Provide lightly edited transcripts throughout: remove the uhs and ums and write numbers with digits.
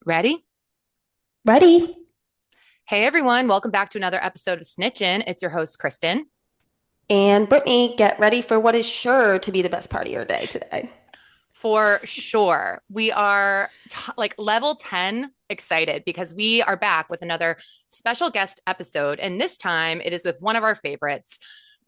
Ready? Ready? Hey everyone, welcome back to another episode of Snitchin'. It's your host, Kristen. And Brittany, get ready for what is sure to be the best part of your day today. For sure, we are like level 10 excited because we are back with another special guest episode. And this time it is with one of our favorites,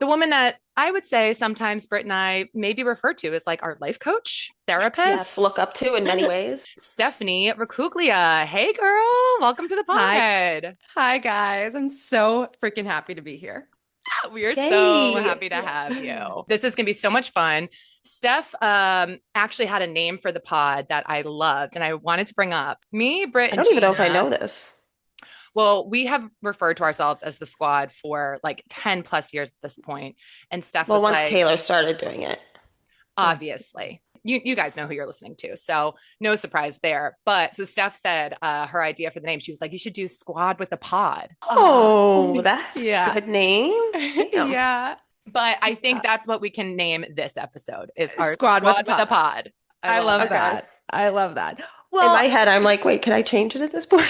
the woman that I would say sometimes Britt and I maybe refer to as like our life coach, Yes, look therapist, up to in many ways. Stefanie Raccuglia. Hey girl, welcome to the Hi. pod. Hi, guys. I'm so freaking happy to be here. We are so Yay. happy to have you. This is going to be so much fun. Steph actually had a name for the pod that I loved and I wanted to bring up. Me, Britt, I and don't even know if I Gina. know this. Well, we have referred to ourselves as the squad for like 10 plus years at this point. And Steph Well, was once like, Taylor started doing it. obviously. You guys know who you're listening to. So no surprise there. But so Steph said her idea for the name, she was like, you should do squad with the pod. Ah, Oh, that's yeah. good name. Damn. Yeah. But I think Yeah. that's what we can name this episode is our Squad with the squad with a pod. pod. I I love love it. Okay. that. I love that. In my Well, head, I'm like, wait, can I change it at this point?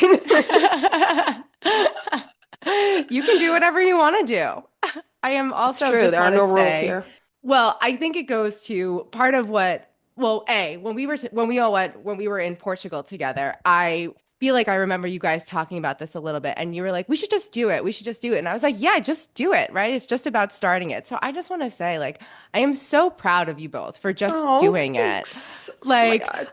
you can do whatever you want to do. I am It's also true. just There are want to no rules say, here. well, I think it goes to part of what, well, when we were in Portugal together, I feel like I remember you guys talking about this a little bit and you were like, we should just do it. We should just do it. And I was like, yeah, just do it, right? It's just about starting it. So I just want to say, like, I am so proud of you both for just Oh, doing it. thanks. Oh my Like, God.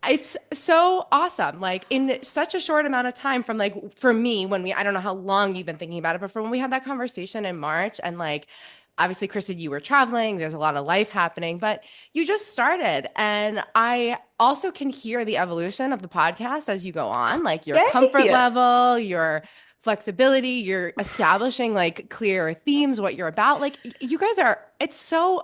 it's so awesome. Like in such a short amount of time from like for me when I don't know how long you've been thinking about it, but from when we had that conversation in March and like obviously Kristen, you were traveling, there's a lot of life happening, but you just started. And I also can hear the evolution of the podcast as you go on, like your comfort Yay. level, your flexibility, you're establishing like clear themes, what you're about. Like you guys are, it's so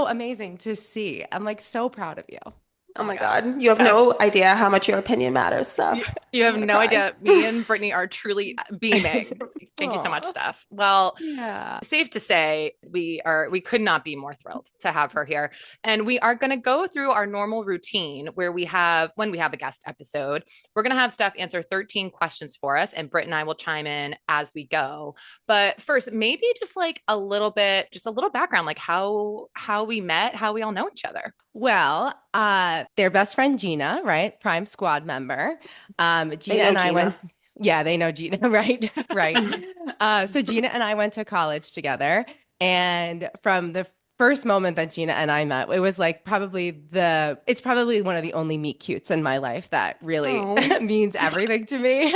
amazing to see. I'm like so proud of you. Oh Oh my my God. God. You have Steph, no idea how much your opinion matters, you, Steph. you I'm have gonna no cry. idea. Me and Brittany are truly beaming. Thank you so much, Aw. Steph. Well, Yeah. safe to say we could not be more thrilled to have her here. And we are going to go through our normal routine where we have when we have a guest episode, we're going to have Steph answer 13 questions for us and Britt and I will chime in as we go. But first, maybe just like a little bit, just a little background, like how we met, how we all know each other. Well, their best friend Gina, right? Prime Squad member. They Gina know and I went, Gina. yeah, they know Gina, right? Right. So Gina and I went to college together. And from the first moment that Gina and I met, it was like it's probably one of the only meet cutes in my life that really Oh, means everything to me.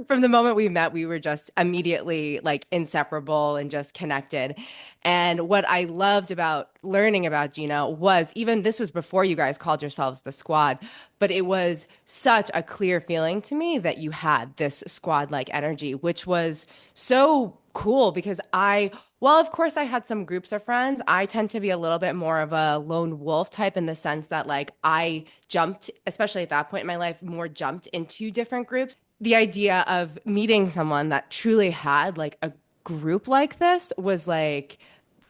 From the moment we met, we were just immediately like inseparable and just connected. And what I loved about learning about Gina was even this was before you guys called yourselves the squad, but it was such a clear feeling to me that you had this squad like energy, which was so cool because well, of course, I had some groups of friends. I tend to be a little bit more of a lone wolf type in the sense that, like, I jumped, especially at that point in my life, more jumped into different groups. The idea of meeting someone that truly had like a group like this was like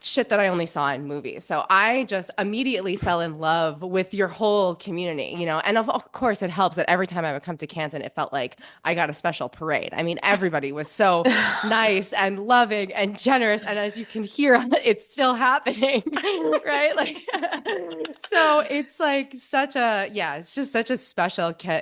shit that I only saw in movies. So I just immediately fell in love with your whole community, you know. And of course, it helps that every time I would come to Canton, it felt like I got a special parade. I mean, everybody was so nice and loving and generous. And as you can hear, it's still happening, right? Like, so it's like yeah, it's just such a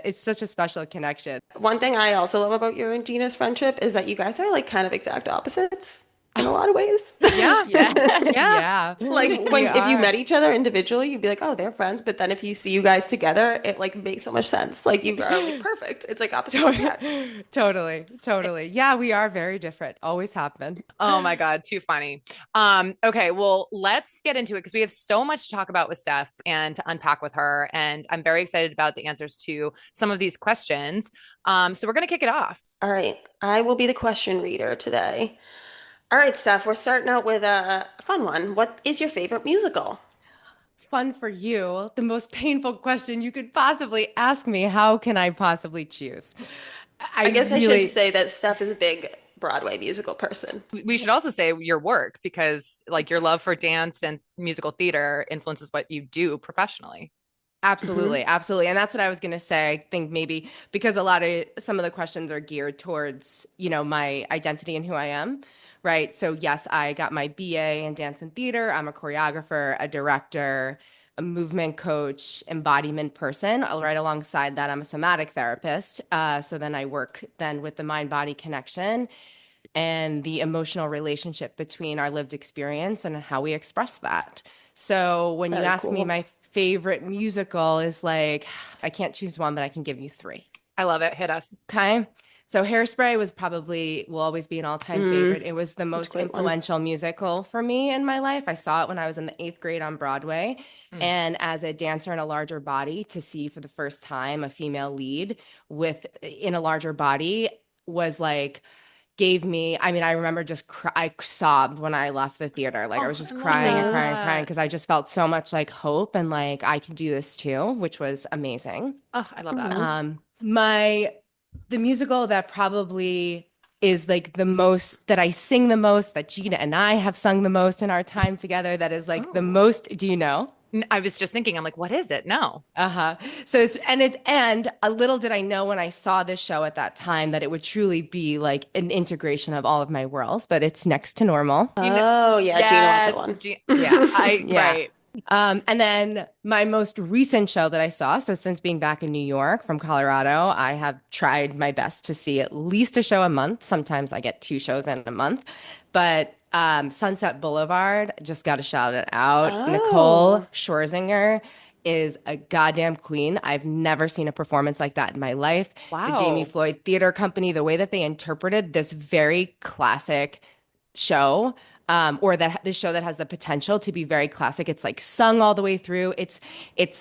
it's such a special connection. one thing I also love about your and Gina's friendship is that you guys are like kind of exact opposites in a lot of ways. Yeah. Yeah, Yeah. yeah, Like we when if you are. met each other individually, you'd be like, oh, they're friends. But then if you see you guys together, it like makes so much sense. Like you are like perfect. It's like opposites attract. Totally, totally. Yeah, we are very different. Always have been. Oh my God, too funny. Okay, well, let's get into it because we have so much to talk about with Steph and to unpack with her. And I'm very excited about the answers to some of these questions. So we're gonna kick it off. All right, I will be the question reader today. All right, Steph, we're starting out with a fun one. What is your favorite musical? Fun for you. The most painful question you could possibly ask me. How can I possibly choose? I I guess I should really, say that Steph is a big Broadway musical person. We should also say your work because like your love for dance and musical theater influences what you do professionally. Hmm. Absolutely, absolutely. And that's what I was going to say. I think maybe because some of the questions are geared towards, my identity and who I am, right? So yes, I got my BA in dance and theater. I'm a choreographer, a director, a movement coach, embodiment person. Right alongside that, I'm a somatic therapist. So then I work then with the mind-body connection and the emotional relationship between our lived experience and how we express that. So when you Very ask me, cool. my favorite musical is like, I can't choose one, but I can give you three. I love it. Hit us. Okay. So Hairspray will always be an all-time favorite. Mm, It was the that's a most great one. influential musical for me in my life. I saw it when I was in the eighth grade on Broadway. Mm. And as a dancer in a larger body, to see for the first time a female lead in a larger body was like gave me, I mean, I remember I sobbed when I left the theater. Like I Oh, was just I love crying and Oh, crying and crying that. because I just felt so much like hope and like I can do this too, which was amazing. Oh, I love that. oh, The musical that probably is like the most that I sing the most, that Gina and I have sung the most in our time together, that is like the Oh. most, do you know? I was just thinking, I'm like, what is it? No. Uh-huh. And a little did I know when I saw this show at that time that it would truly be like an integration of all of my worlds, but it's Next to Normal. You know, yeah, Gina loves that yes. one. Yeah, I, Yeah. right. And then my most recent show that I saw, so since being back in New York from Colorado, I have tried my best to see at least a show a month. Sometimes I get two shows in a month, but Sunset Boulevard, just got to shout it out. Nicole Oh, Scherzinger is a goddamn queen. I've never seen a performance like that in my life. The Jamie Wow. Floyd Theater Company, the way that they interpreted this very classic show, or that this show that has the potential to be very classic. It's like sung all the way through. It's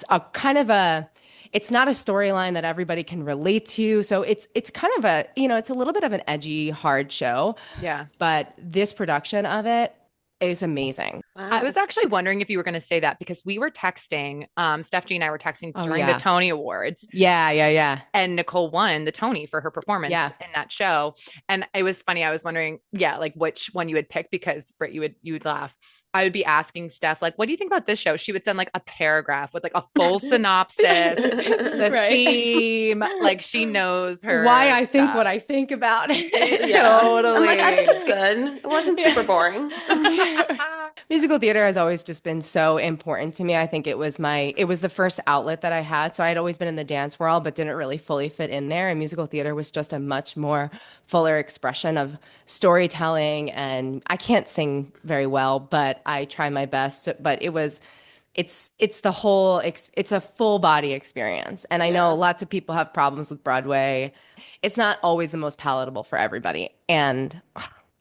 a kind of a it's not a storyline that everybody can relate to. So it's kind of it's a little bit of an edgy, hard show, Yeah. but this production of it is amazing. I was wow. actually wondering if you were going to say that because we were texting, Steph G and I were texting Oh during the yeah. Tony Awards, Yeah, yeah, yeah. and Nicole won the Tony for her performance Yeah. in that show. And it was funny. I was wondering, yeah, like which one you would pick because Britt, you would laugh. I would be asking Steph, like, what do you think about this show? She would send like a paragraph with like a full synopsis, the Right. theme, like she knows Why her I think what stuff. I think about it. Yeah. I'm like, I think Totally. it's good. It wasn't Yeah. super boring. Musical theater has always just been so important to me. I think it was the first outlet that I had. So I'd always been in the dance world, but didn't really fully fit in there. And musical theater was just a much more fuller expression of storytelling. And I can't sing very well, but I try my best. But it's a full body experience. And I know Yeah, lots of people have problems with Broadway. It's not always the most palatable for everybody. And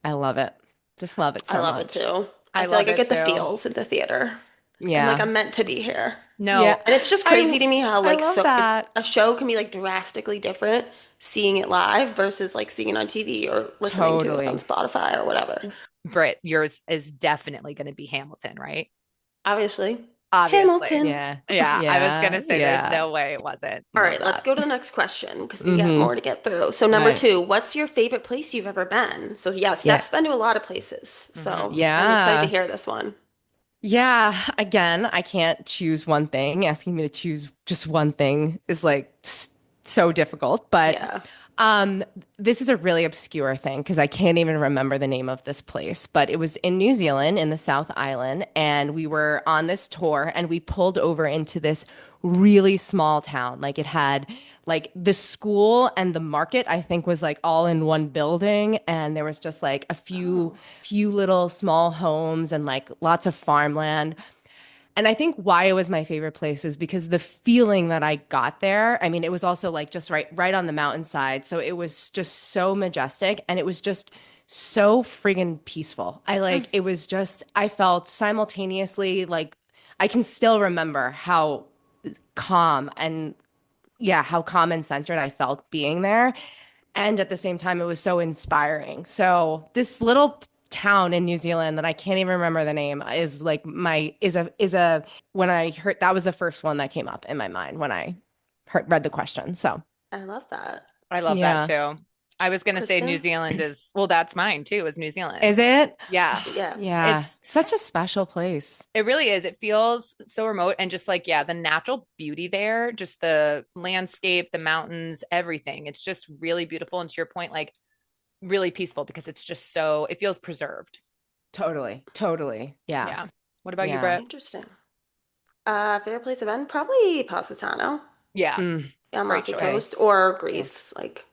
I love it. Just love it I so love it much. too. I I feel like love I it get the too. feels at the theater. I'm like, Yeah. I'm meant to be here. Yeah. No, And it's just I crazy to me how I like love so that. a show can be like drastically different seeing it live versus like seeing it on TV or listening to it on Totally. Spotify or whatever. Britt, yours is definitely going to be Hamilton, right? Obviously. Obviously. Hamilton. Yeah. Yeah, I was going Yeah. to say there's Yeah. no way it wasn't. All Love right, let's that. go to the next question because we got Mm-hmm. more to get through. So, All number right. two, what's your favorite place you've ever been? So, yeah, Yeah. Steph's been to a lot of places. Hmm. So, I'm excited to Yeah. hear this one. Yeah. Again, I can't choose one thing. Asking me to choose just one thing is like so difficult. But Yeah. um, this is a really obscure thing because I can't even remember the name of this place. But it was in New Zealand in the South Island, and we were on this tour, and we pulled over into this really small town. Like it had like the school and the market, I think, was like all in one building, and there was just like a Oh. few little small homes and like lots of farmland. And I think why it was my favorite place is because the feeling that I got there, I mean, it was also like just right on the mountainside. So it was just so majestic and it was just so friggin' peaceful. Mm. It was just I felt simultaneously like I can still remember how calm and yeah, how calm and centered I felt being there. And at the same time, it was so inspiring. So this little town in New Zealand that I can't even remember the name is like is a when I heard that was the first one that came up in my mind when I read the question. So I love that. I love that yeah. too. I was going to say New Kristen? Zealand is, well, that's mine too, is New Zealand. Is it? Yeah. Yeah. Yeah. It's, Such a special place. it really is. It feels so remote and just like, yeah, the natural beauty there, just the landscape, the mountains, everything. It's just really beautiful. And to your point, like really peaceful because it's just so, it feels preserved. Totally. Totally. Yeah. Yeah. What about you, Yeah. Britt? Interesting. Favorite place I've been? Probably Positano, Yeah. Mm, Great Amalfi choice. Coast, or nice. Greece, like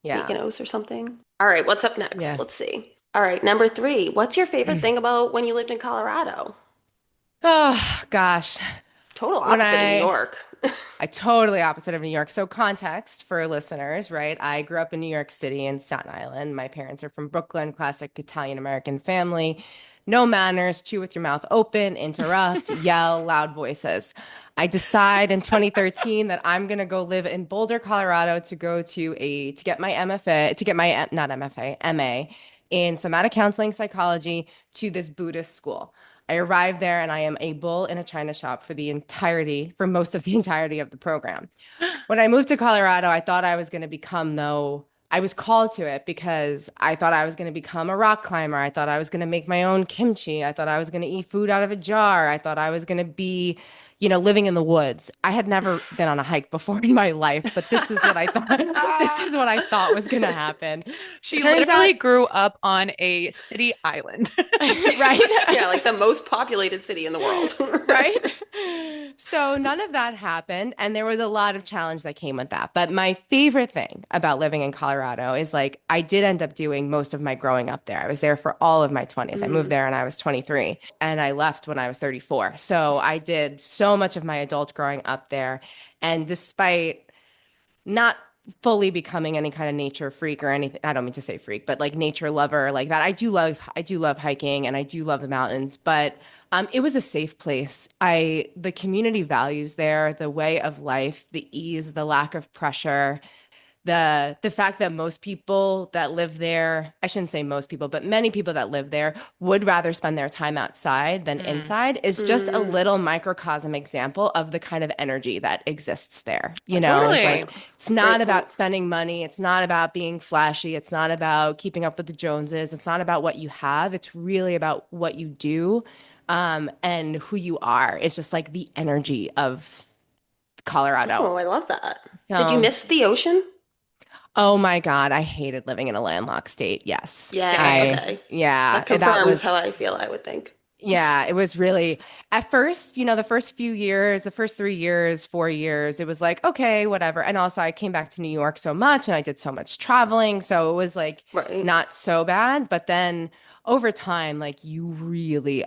Yeah. Mykonos or something. All right, what's up next? Yeah. Let's see. All right, number three. What's your favorite thing about when you lived in Colorado? Oh, gosh. Total When opposite of New York. I totally opposite of New York. So context for listeners, right? I grew up in New York City in Staten Island. My parents are from Brooklyn, classic Italian American family. No manners, chew with your mouth open, interrupt, yell, loud voices. I decide in 2013 that I'm going to go live in Boulder, Colorado to get my MFA, to get my not MFA, MA in somatic counseling psychology to this Buddhist school. I arrived there and I am a bull in a china shop for most of the entirety of the program. When I moved to Colorado, I thought I was going to become, though, I was called to it because I thought I was going to become a rock climber. I thought I was going to make my own kimchi. I thought I was going to eat food out of a jar. I thought I was going to be, living in the woods. I had never been on a hike before in my life, but this is what I thought. This is what I thought was going to happen. She Turns literally out, grew up on a city island. right? Yeah, like the most populated city in the world. Right? So none of that happened. And there was a lot of challenge that came with that. But my favorite thing about living in Colorado is like I did end up doing most of my growing up there. I was there for all of my 20s. I moved there when I was 23 and I left when I was 34. So I did so much of my adult growing up there. And despite not fully becoming any kind of nature freak or anything, I don't mean to say freak, but like nature lover like that. I do love hiking and I do love the mountains, but it was a safe place. The community values there, the way of life, the ease, the lack of pressure, the fact that most people that live there, I shouldn't say most people, but many people that live there would rather spend their time outside than inside is just a little microcosm example of the kind of energy that exists there. It's Totally. like it's not Great about point. spending money, it's not about being flashy, it's not about keeping up with the Joneses, it's not about what you have, it's really about what you do and who you are. It's just like the energy of Colorado. Oh, I love that. Did you So miss the ocean? oh my God, I hated living in a landlocked state. Yes. Yeah, okay. Yeah, That that confirms was, how I feel, I would think. yeah, it was really, at first, the first few years, the first 3 years, 4 years, it was like, okay, whatever. And also, I came back to New York so much and I did so much traveling. So it was like Right. not so bad. But then over time, like you really,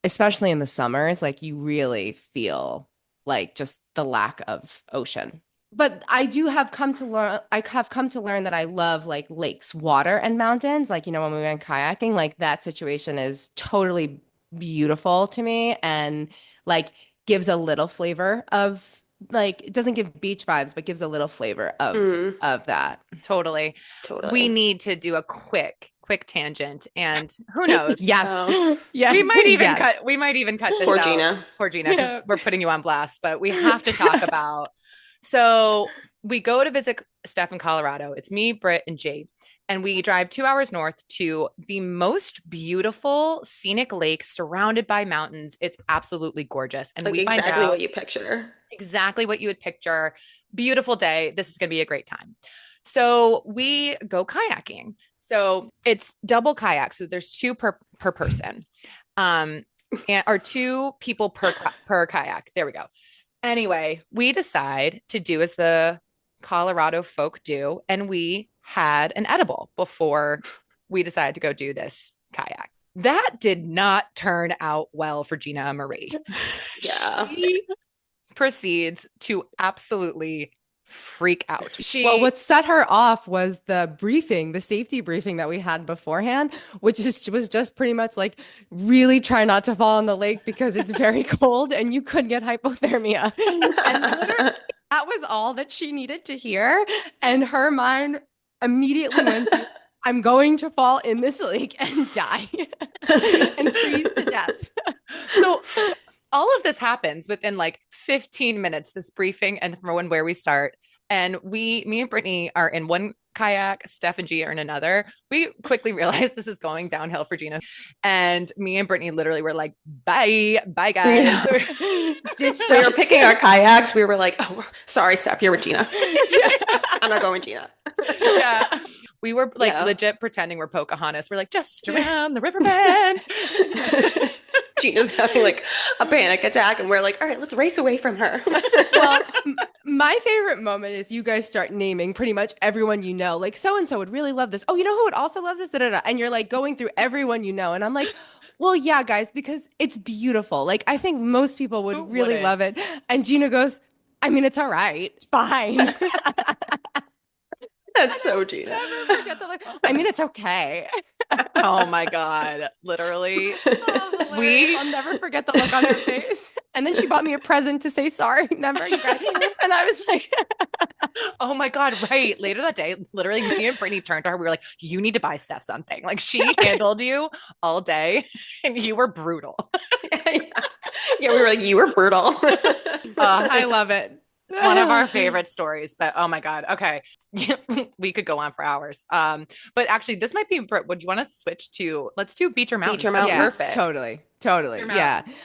especially in the summers, like you really feel like just the lack of ocean. But I have come to learn that I love like lakes, water, and mountains. Like, when we went kayaking, like that situation is totally beautiful to me and like gives a little flavor of like it doesn't give beach vibes, but gives a little flavor Mm, of that. Totally. We totally. need to do a quick tangent. And who knows? Yes. Oh, Yes. Yes. We might even cut this poor out. Gina. Poor Gina, because we're putting you on blast, but we have to talk about. So we go to visit Steph in Colorado. It's me, Britt, and Jade. And we drive 2 hours north to the most beautiful scenic lake surrounded by mountains. It's absolutely gorgeous. And Like we find exactly out what you picture. exactly what you would picture. Beautiful day. This is going to be a great time. So we go kayaking. So it's double kayak. So there's two per person. Or two people per kayak. There we go. Anyway, we decide to do as the Colorado folk do, and we had an edible before we decided to go do this kayak. That did not turn out well for Gina and Marie. Yeah. She proceeds to absolutely freak out. Well, what set her off was the safety briefing that we had beforehand, which was just pretty much like really try not to fall in the lake because it's very cold and you could get hypothermia. And literally, that was all that she needed to hear. And her mind immediately went to, I'm going to fall in this lake and die and freeze to death. So all of this happens within like 15 minutes, this briefing and from where we start. And me and Brittany are in one kayak, Steph and G are in another. We quickly realized this is going downhill for Gina. And me and Brittany literally were like, bye guys. Yeah. Ditched We were us. picking our kayaks. We were like, oh, sorry, Steph, you're with Gina. I'm not going with Gina. Yeah. We were like Yeah. legit pretending we're Pocahontas. We're like, just around the river bend. Gina's having like a panic attack, and we're like, all right, let's race away from her. Well, my favorite moment is you guys start naming pretty much everyone you know. Like, so and so would really love this. Oh, you know who would also love this? Da, da, da. And you're like going through everyone you know. And I'm like, well, yeah, guys, because it's beautiful. Like, I think most people would Who really wouldn't? love it. And Gina goes, I mean, it's all right. It's fine. That's so Gina. Never forget the, like, I mean, it's okay. Oh my God. Literally. Oh, hilarious. I'll never forget the look on her face. And then she bought me a present to say sorry. Remember, you guys? And I was like, Oh my God. Right. Later that day, literally me and Brittany turned to her. We were like, you need to buy Steph something. Like she handled you all day and you were brutal. Yeah, we were like, you were brutal. I love it. It's one of our favorite stories, but oh my God. Okay. We could go on for hours. But actually this might be, would you want to switch to, let's do beach or mountains. Beach or That's mountains. perfect. Totally. Your Yeah. mountains.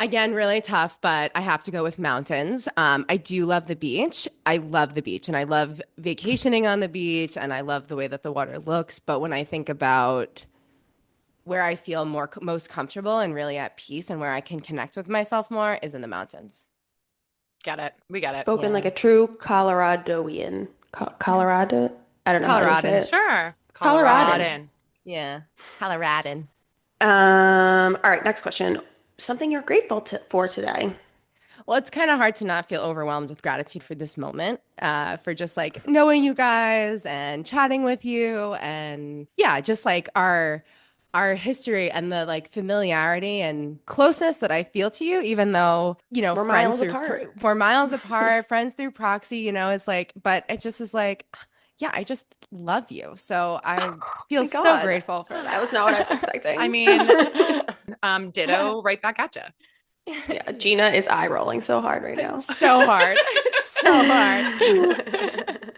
Again, really tough, but I have to go with mountains. I do love the beach. I love the beach and I love vacationing on the beach and I love the way that the water looks. But when I think about where I feel most comfortable and really at peace and where I can connect with myself more is in the mountains. Get it. We get it. Spoken Yeah. like a true Coloradoan. Colorado? I don't know how to say Coloradan. it. Sure. Coloradan. Yeah. Coloradan. All right, next question. Something you're grateful for today. Well, it's kind of hard to not feel overwhelmed with gratitude for this moment, for just like knowing you guys and chatting with you, and yeah, just like our history and the like familiarity and closeness that I feel to you, even though We're miles apart. we're miles apart, friends through proxy. It's like, but it just is like, yeah, I just love you, so I feel my so God. grateful for That that. was not what I was expecting. I mean, ditto right back at you. Yeah, Gina is eye rolling so hard right now. So hard, so hard.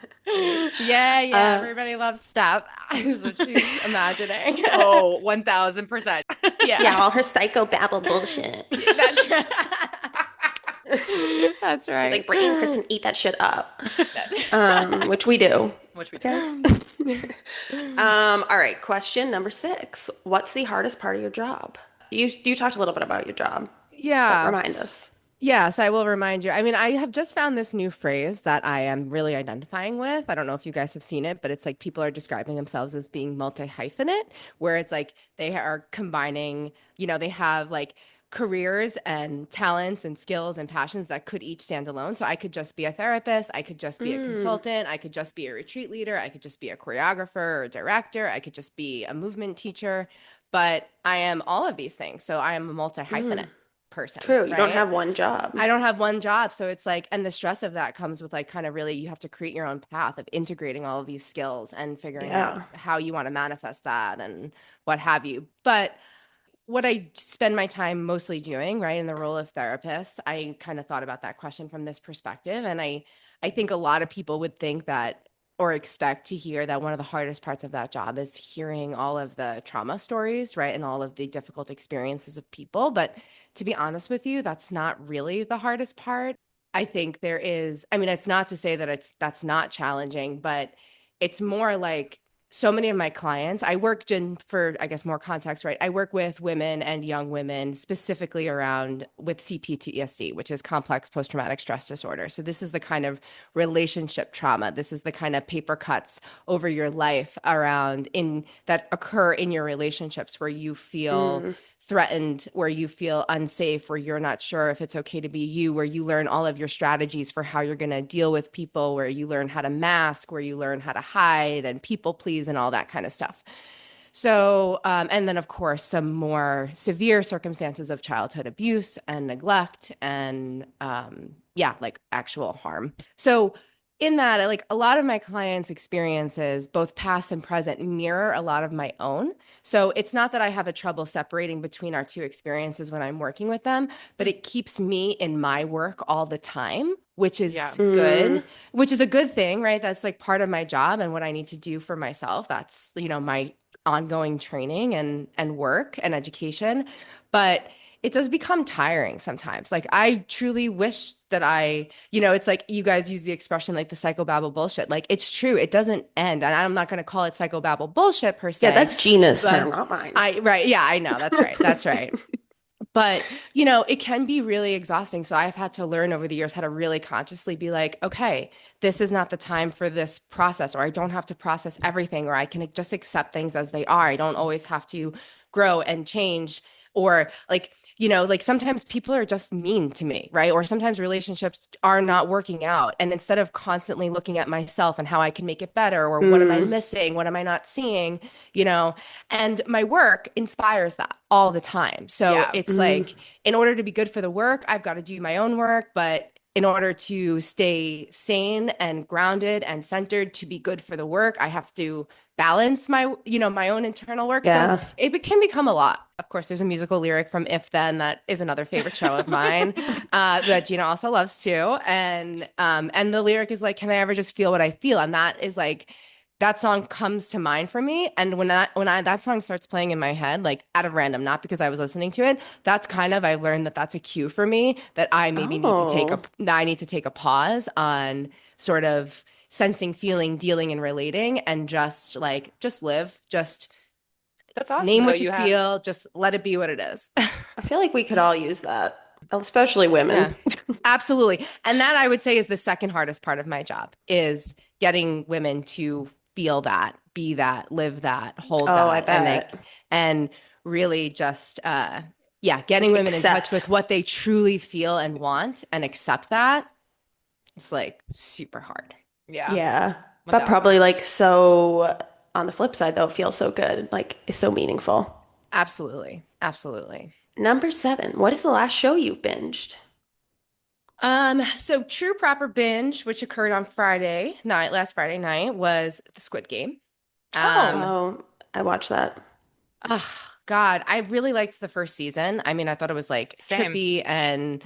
Yeah, everybody loves Steph, is what she's imagining. Oh, 1000%. Yeah, all her psychobabble bullshit. That's right. That's right. She's like, Brittany and Kristen eat that shit up. Which we do. Which we Okay. All right, question number 6. What's the hardest part of your job? You talked a little bit about your job. Yeah. But remind us. Yes, I will remind you. I mean, I have just found this new phrase that I am really identifying with. I don't know if you guys have seen it, but it's like people are describing themselves as being multi-hyphenate, where it's like they are combining, they have like careers and talents and skills and passions that could each stand alone. So I could just be a therapist, I could just be a consultant, I could just be a retreat leader, I could just be a choreographer or a director, I could just be a movement teacher, but I am all of these things. So I am a multi-hyphenate person. True. You don't right? have one job. I don't have one job. So it's like, and the stress of that comes with like kind of really, you have to create your own path of integrating all of these skills and figuring out how you want to manifest that and what have you. But what I spend my time mostly doing, right, in the role of therapist, I kind of thought about that question from this perspective. And I think a lot of people would think that or expect to hear that one of the hardest parts of that job is hearing all of the trauma stories, right, and all of the difficult experiences of people. But to be honest with you, that's not really the hardest part. I think there is, I mean, it's not to say that that's not challenging, but it's more like so many of my clients, I work for, I guess, more context, right? I work with women and young women specifically around with CPTSD, which is complex post-traumatic stress disorder. So this is the kind of relationship trauma. This is the kind of paper cuts over your life around that occur in your relationships where you feel threatened, where you feel unsafe, where you're not sure if it's okay to be you, where you learn all of your strategies for how you're going to deal with people, where you learn how to mask, where you learn how to hide and people please and all that kind of stuff. So, and then of course, some more severe circumstances of childhood abuse and neglect and like actual harm. So in that, like a lot of my clients' experiences, both past and present, mirror a lot of my own. So it's not that I have a trouble separating between our two experiences when I'm working with them, but it keeps me in my work all the time which Yeah. is good, which is a good thing, right? That's like part of my job and what I need to do for myself. That's, my ongoing training and work and education. But it does become tiring sometimes. Like I truly wish that it's like you guys use the expression like the psychobabble bullshit. Like it's true, it doesn't end. And I'm not going to call it psychobabble bullshit per Yeah, se. that's Gina's But term, not mine. right. Yeah, I know. That's right. That's right. But, it can be really exhausting. So I've had to learn over the years how to really consciously be like, okay, this is not the time for this process, or I don't have to process everything, or I can just accept things as they are. I don't always have to grow and change, or like sometimes people are just mean to me, right? Or sometimes relationships are not working out. And instead of constantly looking at myself and how I can make it better, or what am I missing? What am I not seeing? And my work inspires that all the time. So Yeah. it's like, in order to be good for the work, I've got to do my own work. But in order to stay sane and grounded and centered to be good for the work, I have to balance my own internal work. So Yeah. it can become a lot. Of course, there's a musical lyric from If Then that is another favorite show of mine that Gina also loves too. And the lyric is like, can I ever just feel what I feel? And that is like, that song comes to mind for me. And that song starts playing in my head, like out of random, not because I was listening to it, that's kind of, I've learned that that's a cue for me that I maybe need to take a pause on sort of sensing, feeling, dealing, and relating, and just live, just That's awesome. name Though what you feel, just let it be what it is. I feel like we could all use that, especially women. Yeah, absolutely. And that I would say is the second hardest part of my job, is getting women to feel that, be that, live that, hold Oh, I that, bet. and really just getting women in touch Accept. with what they truly feel and want and accept that. It's like super hard. Yeah. Yeah. But 1000. probably like so on the flip side though, it feels so good. Like it's so meaningful. Absolutely. Absolutely. Number 7. What is the last show you've binged? So True Proper Binge, which occurred on last Friday night, was the Squid Game. Oh. Oh, I watched that. Oh, God, I really liked the first season. I mean, I thought it was like Same. trippy and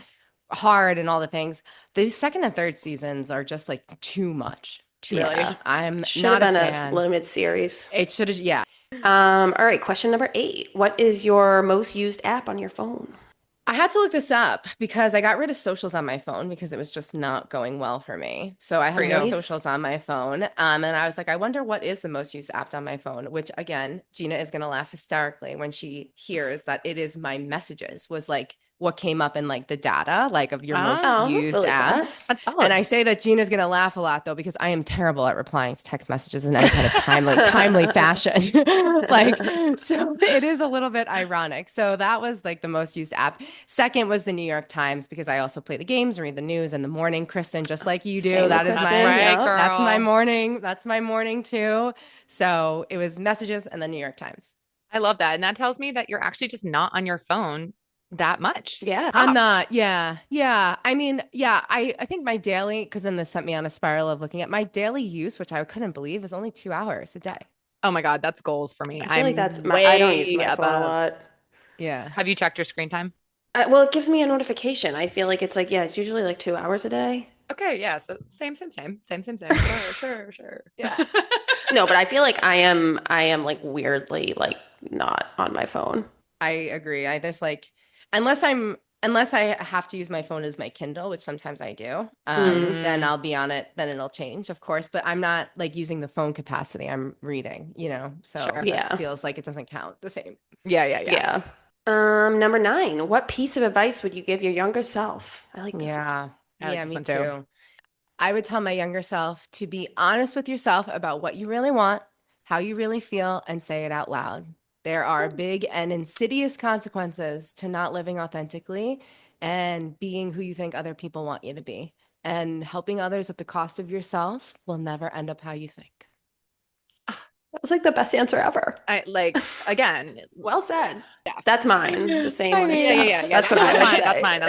hard and all the things. The second and third seasons are just like too much. Too Really? much. I'm Should have not a been a fan. limited series. It should have, yeah. All right, question number 8. What is your most used app on your phone? I had to look this up because I got rid of socials on my phone because it was just not going well for me. So I For have no you. socials on my phone. And I was like, I wonder what is the most used app on my phone, which again, Gina is going to laugh hysterically when she hears that it is my messages, was like what came up in like the data, like of your most Oh, I used believe app. that. That's solid. And I say that Gina's going to laugh a lot though, because I am terrible at replying to text messages in any kind of timely fashion. Like, so it is a little bit ironic. So that was like the most used app. Second was the New York Times, because I also play the games, read the news in the morning, Kristen, just like you do. Same with That is That's Kristen, my, right, yep. girl. that's my morning. That's my morning too. So it was messages and the New York Times. I love that. And that tells me that you're actually just not on your phone that much. Yeah. I'm Props. not. Yeah. Yeah. I mean, yeah, I think my daily, because then this sent me on a spiral of looking at my daily use, which I couldn't believe is only 2 hours a day. Oh my God, that's goals for me. I feel like that's I'm I don't use way my phone a above. lot. Yeah. Have you checked your screen time? Well, it gives me a notification. I feel like it's like, yeah, it's usually like 2 hours a day. Okay, yeah. So same. Sure. Yeah. No, but I feel like I am like weirdly like not on my phone. I agree. I just like, unless I have to use my phone as my Kindle, which sometimes I do, then Mm, I'll be on it, then it'll change, of course, but I'm not like using the phone capacity. I'm reading, so Sure. that Yeah. feels like it doesn't count the same. yeah. Yeah. Number 9. What piece of advice would you give your younger self? I like this one. Yeah. I like Yeah, this me one too. too. I would tell my younger self to be honest with yourself about what you really want, how you really feel, and say it out loud. There are big and insidious consequences to not living authentically and being who you think other people want you to be. And helping others at the cost of yourself will never end up how you think. That was like the best answer ever. I like again. Well said. Yeah. That's mine. The same I one as mean, Yeah. Steph's. That's what I would say. That's mine.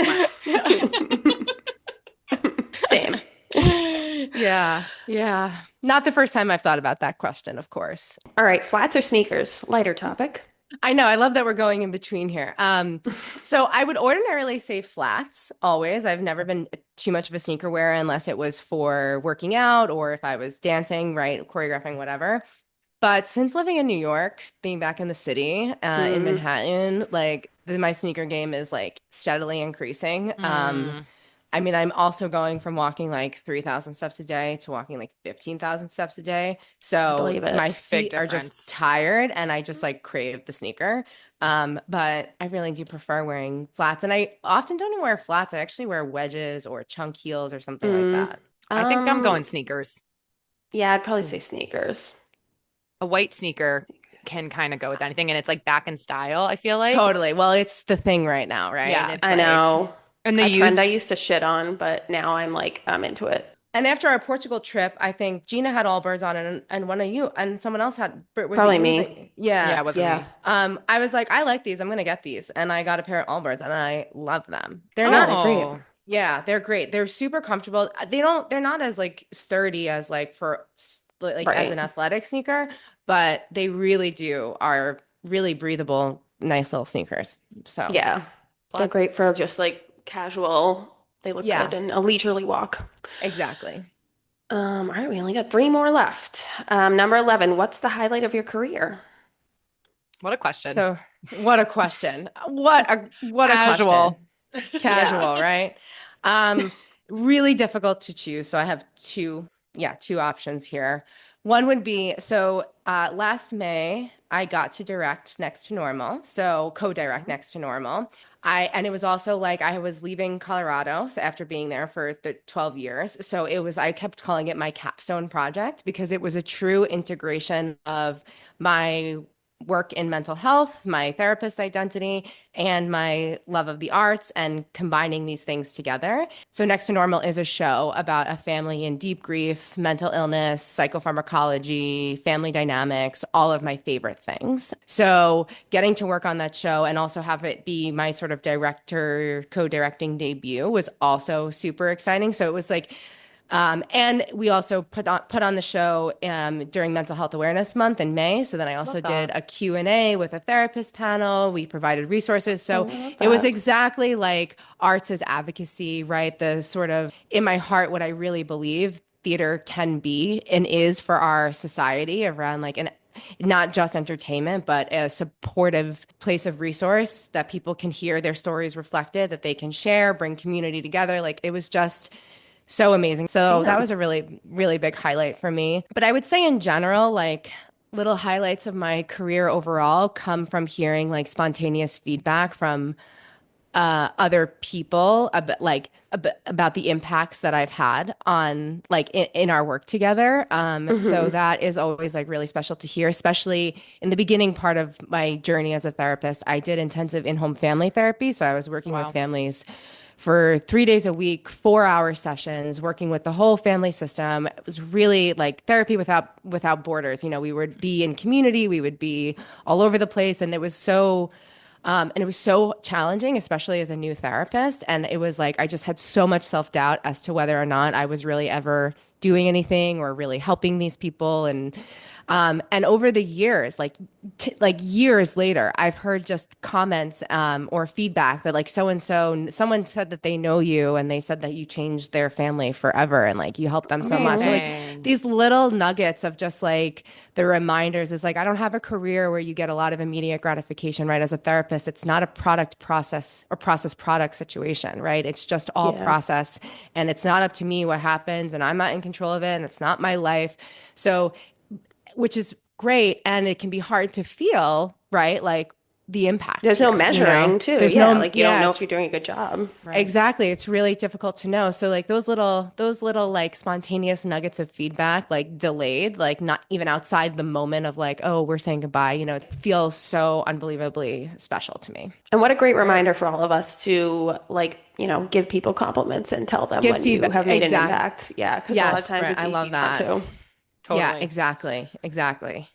Same. Yeah. Yeah. Not the first time I've thought about that question, of course. All right, flats or sneakers? Lighter topic. I know. I love that we're going in between here. So I would ordinarily say flats always. I've never been too much of a sneaker wearer unless it was for working out or if I was dancing, right, choreographing, whatever. But since living in New York, being back in the city, in Mm, Manhattan, like my sneaker game is like steadily increasing. Mm, I mean, I'm also going from walking like 3,000 steps a day to walking like 15,000 steps a day. I So believe it. my big feet are just difference. tired and I just like crave the sneaker. But I really do prefer wearing flats. And I often don't even wear flats. I actually wear wedges or chunk heels or something like Mm, that. I think I'm um, going sneakers. yeah, I'd probably See. say sneakers. A white sneaker can kind of go with anything, and it's like back in style, I feel like. Totally. Well, it's the thing right now, right? Yeah. It's I like, know. And the A trend I youths, used to shit on, but now I'm like, I'm into it. and after our Portugal trip, I think Gina had Allbirds on and one of you and someone else had, was it Probably you me. that, yeah, yeah. it wasn't Yeah. me. I was like, I like these. I'm gonna get these, and I got a pair of Allbirds, and I love them. They're Yeah, not, they're great. Oh, yeah, they're great. They're super comfortable. They're not as like sturdy as like like as Right. an athletic sneaker, but they really are really breathable, nice little sneakers. So Yeah. They're glad. great for just like casual. They look good yeah, and a leisurely walk. exactly. All right, we only got three more left. Number 11, what's the highlight of your career? What a question. So what a question. What a question. Casual. Yeah. Casual, right? Um, really difficult to choose. So I have two options here. One would be last May I got to direct Next to Normal, so co-direct Next to Normal. And it was also like I was leaving Colorado, so after being there for 12 years. So I kept calling it my capstone project because it was a true integration of my work in mental health, my therapist identity, and my love of the arts, and combining these things together. So, Next to Normal is a show about a family in deep grief, mental illness, psychopharmacology, family dynamics, all of my favorite things. So, getting to work on that show and also have it be my sort of co directing debut was also super exciting. So, it was like, and we also put on the show during Mental Health Awareness Month in May. So then I also Love did that. a Q&A with a therapist panel. We provided resources. So Oh, I love it was that. exactly like arts as advocacy, right? The sort of in my heart, what I really believe theater can be and is for our society around like an not just entertainment, but a supportive place of resource that people can hear their stories reflected, that they can share, bring community together. Like it was just so amazing. So that Damn. was a really, really big highlight for me. But I would say in general, like little highlights of my career overall come from hearing like spontaneous feedback from other people about the impacts that I've had on like in our work together. So Hmm. that is always like really special to hear, especially in the beginning part of my journey as a therapist. I did intensive in-home family therapy. So I was working with Wow. families for 3 days a week, 4 hour sessions, working with the whole family system. It was really like therapy without borders. You know, we would be in community, we would be all over the place, and it was so challenging, especially as a new therapist. And it was like I just had so much self-doubt as to whether or not I was really ever doing anything or really helping these people. And over the years, like years later, I've heard just comments or feedback that like so and so, someone said that they know you and they said that you changed their family forever and like you helped them so much. So like Amazing. these little nuggets of just like the reminders is like I don't have a career where you get a lot of immediate gratification, right? As a therapist, it's not a product process or process product situation, right? It's just all Yeah. process and it's not up to me what happens and I'm not in control of it and it's not my life. So which is great. And it can be hard to feel, right? Like the impacts There's no here, you know? measuring too. There's Yeah. no, Like you don't yeah, know if it's you're doing a good job. Right. exactly. It's really difficult to know. So like those little like spontaneous nuggets of feedback, like delayed, like not even outside the moment of like, oh, we're saying goodbye, you know, it feels so unbelievably special to me. And what a great reminder for all of us to like, give people compliments and tell them Give when you feedback. have made an impact. Yeah. Because a lot of Yes, times right. it's I easy love not that. to. Yeah, Totally. exactly. Exactly.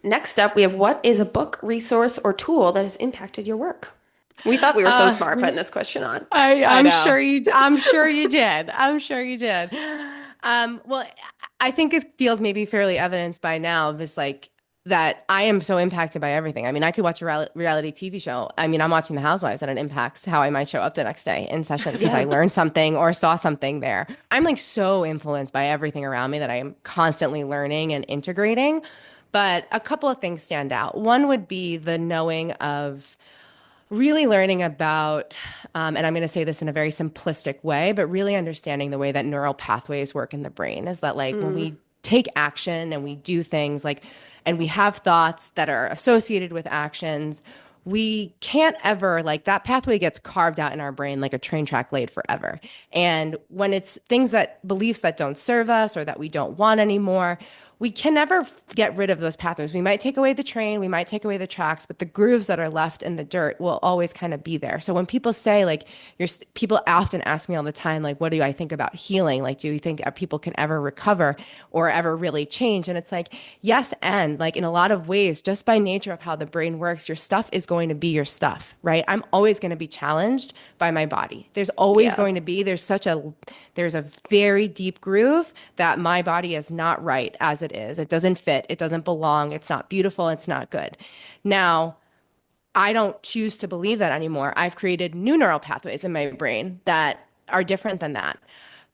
Next up, we have what is a book, resource, or tool that has impacted your work? We thought we were so Uh, smart putting this question on. I know. I'm sure you did. I'm sure you did. Well, I think it feels maybe fairly evidenced by now, just like that I am so impacted by everything. I mean, I could watch a reality TV show. I mean, I'm watching The Housewives and it impacts how I might show up the next day in session because I Yeah. learned something or saw something there. I'm like so influenced by everything around me that I am constantly learning and integrating. But a couple of things stand out. One would be the knowing of really learning about, and I'm going to say this in a very simplistic way, but really understanding the way that neural pathways work in the brain is that, like, when Mm. we take action and we do things like, and we have thoughts that are associated with actions, we can't ever, like, that pathway gets carved out in our brain like a train track laid forever. And when it's things that, beliefs that don't serve us or that we don't want anymore, we can never get rid of those pathways. We might take away the train, we might take away the tracks, but the grooves that are left in the dirt will always kind of be there. So when people say, like, people often ask me all the time, like, what do I think about healing? Like, do you think people can ever recover or ever really change? And it's like, yes, and like in a lot of ways, just by nature of how the brain works, your stuff is going to be your stuff, right? I'm always going to be challenged by my body. There's always Yeah. going to be, there's a very deep groove that my body is not right as it is. It doesn't fit. It doesn't belong. It's not beautiful. It's not good. Now, I don't choose to believe that anymore. I've created new neural pathways in my brain that are different than that.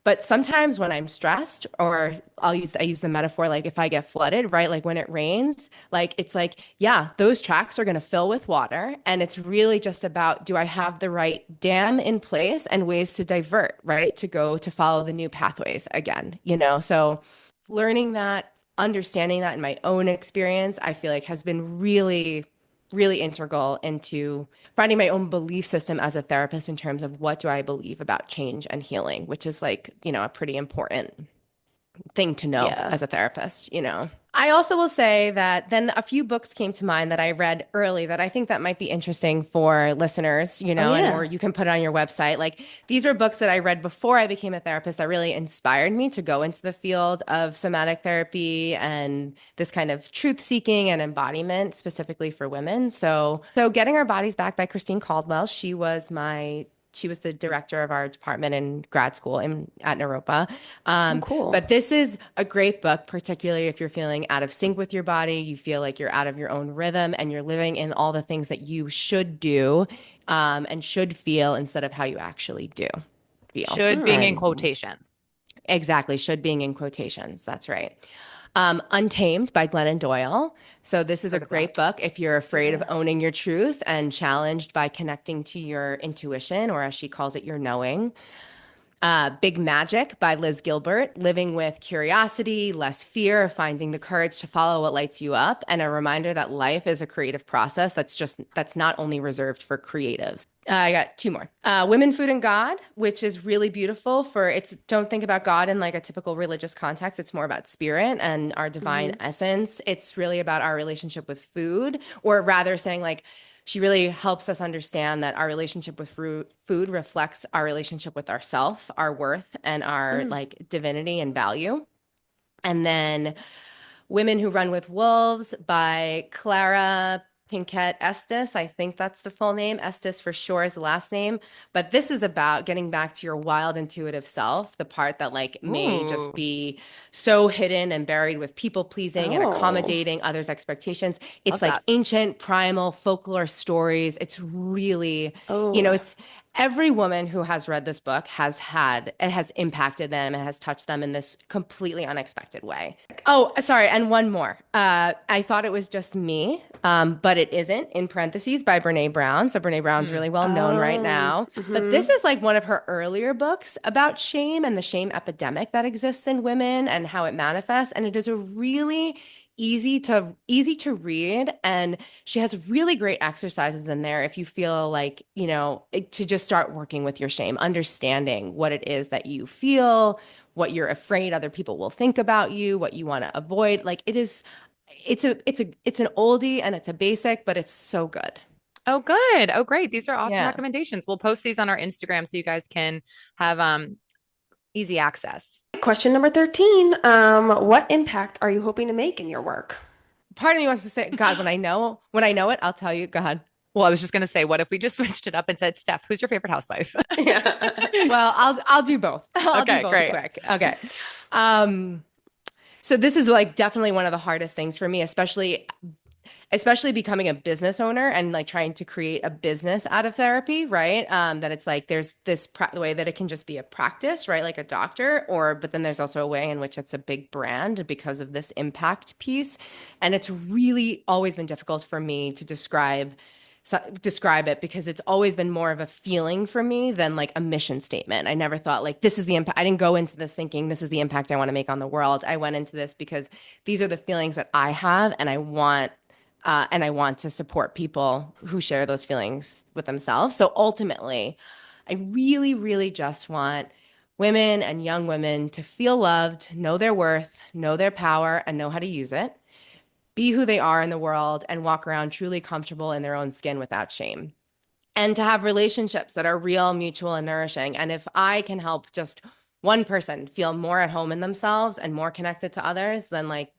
But sometimes when I'm stressed, or I use the metaphor, like if I get flooded, right? Like when it rains, like it's like, yeah, those tracks are going to fill with water. And it's really just about, do I have the right dam in place and ways to divert, right? To follow the new pathways again, you know? So learning that, understanding that in my own experience, I feel like has been really integral into finding my own belief system as a therapist in terms of what do I believe about change and healing, which is like, you know, a pretty important thing to know Yeah. as a therapist, you know. I also will say that then a few books came to mind that I read early that I think that might be interesting for listeners, you Oh, know, and or yeah. you can put it on your website. Like these were books that I read before I became a therapist that really inspired me to go into the field of somatic therapy and this kind of truth seeking and embodiment specifically for women. So Getting Our Bodies Back by Christine Caldwell, she was the director of our department in grad school at Naropa. Oh, cool. But this is a great book, particularly if you're feeling out of sync with your body, you feel like you're out of your own rhythm, and you're living in all the things that you should do and should feel instead of how you actually do feel. Should being in Mm. quotations. Exactly, should being in quotations. That's right. Untamed by Glennon Doyle. So this is a Heard of great that. book if you're afraid of Yeah. owning your truth and challenged by connecting to your intuition, or as she calls it, your knowing. Big Magic by Liz Gilbert, living with curiosity, less fear, finding the courage to follow what lights you up, and a reminder that life is a creative process that's not only reserved for creatives. I got two more. Women, Food, and God, which is really beautiful don't think about God in like a typical religious context. It's more about spirit and our divine Hmm. essence. It's really about our relationship with food, or rather saying like, she really helps us understand that our relationship with food reflects our relationship with ourself, our worth, and our Mm. like divinity and value. And then Women Who Run with Wolves by Clara Pinkett Estes. I think that's the full name. Estes for sure is the last name. But this is about getting back to your wild, intuitive self, the part that like may just Ooh, be so hidden and buried with people pleasing and Oh. accommodating others' expectations. love It's like that. ancient, primal folklore stories. It's really, you know, Oh. it's every woman who has read this book it has impacted them and has touched them in this completely unexpected way. Oh, sorry, and one more. I thought it was just me, but it isn't. In parentheses by Brene Brown. So Brene Brown's Hmm. really well known right Oh. now. But this Hmm. is like one of her earlier books about shame and the shame epidemic that exists in women and how it manifests. And it is a really easy to read, and she has really great exercises in there if you feel like, you know, to just start working with your shame, understanding what it is that you feel, what you're afraid other people will think about you, what you want to avoid. Like it's an oldie and it's a basic, but it's so good. Oh, good. Oh, great. These are awesome Yeah. recommendations. We'll post these on our Instagram so you guys can have easy access. Question number 13. What impact are you hoping to make in your work? Part of me wants to say, God, when I know it, I'll tell you, God. Well, I was just going to say, what if we just switched it up and said, Steph, who's your favorite housewife? Yeah. Well, I'll do both. I'll do Okay, both great. quick. Okay. Um, So this is like definitely one of the hardest things for me, especially becoming a business owner and like trying to create a business out of therapy, right? That it's like there's this way that it can just be a practice, right? Like a doctor, but then there's also a way in which it's a big brand because of this impact piece. And it's really always been difficult for me to describe it because it's always been more of a feeling for me than like a mission statement. I never thought like this is the impact. I didn't go into this thinking this is the impact I want to make on the world. I went into this because these are the feelings that I have, and I want to support people who share those feelings with themselves. So ultimately, I really, really just want women and young women to feel loved, know their worth, know their power, and know how to use it, be who they are in the world, and walk around truly comfortable in their own skin without shame. And to have relationships that are real, mutual, and nourishing. And if I can help just one person feel more at home in themselves and more connected to others, then like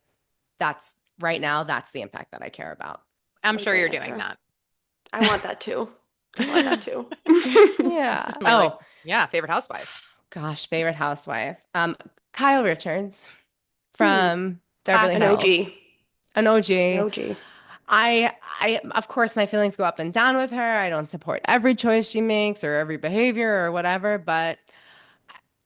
that's right now, that's the impact that I care about. I'm sure you're Great doing answer. that. I want that too. I want that too. Yeah. Like, yeah, favorite housewife. Gosh, favorite housewife. Kyle Richards Hmm. from Beverly An Classic. Hills. OG. An OG. An OG. I of course my feelings go up and down with her. I don't support every choice she makes or every behavior or whatever, but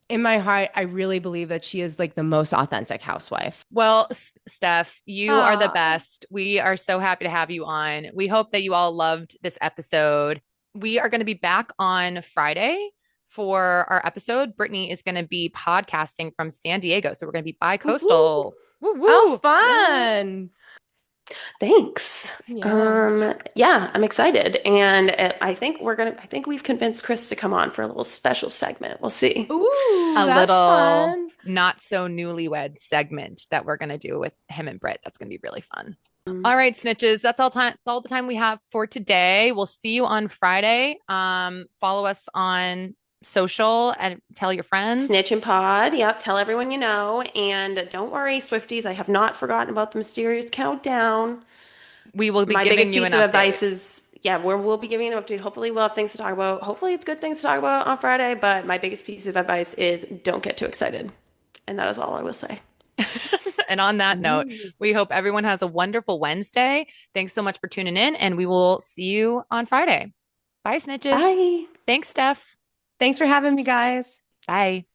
in my heart, I really believe that she is like the most authentic housewife. Well, Steph, you are the Ah. best. We are so happy to have you on. We hope that you all loved this episode. We are going to be back on Friday for our episode. Brittany is going to be podcasting from San Diego. So we're going to be Woo-hoo. bi-coastal. Woo Oh, woo. fun. Thanks. Yeah. Yeah, I'm excited. And I think we've convinced Chris to come on for a little special segment. We'll see. Ooh, A that's little fun. not so newlywed segment that we're going to do with him and Britt. That's going to be really fun. Mm. All right, snitches. That's all the time we have for today. We'll see you on Friday. Follow us on social and tell your friends. Snitch and Pod. Yep. Tell everyone you know. And don't worry, Swifties, I have not forgotten about the mysterious countdown. We will be My giving biggest you piece an of update. advice is, yeah, we'll be giving an update. Hopefully, we'll have things to talk about. Hopefully, it's good things to talk about on Friday. But my biggest piece of advice is don't get too excited. And that is all I will say. And on that note, Ooh. we hope everyone has a wonderful Wednesday. Thanks so much for tuning in, and we will see you on Friday. Bye, snitches. Bye. Thanks, Steph. Thanks for having me, guys. Bye.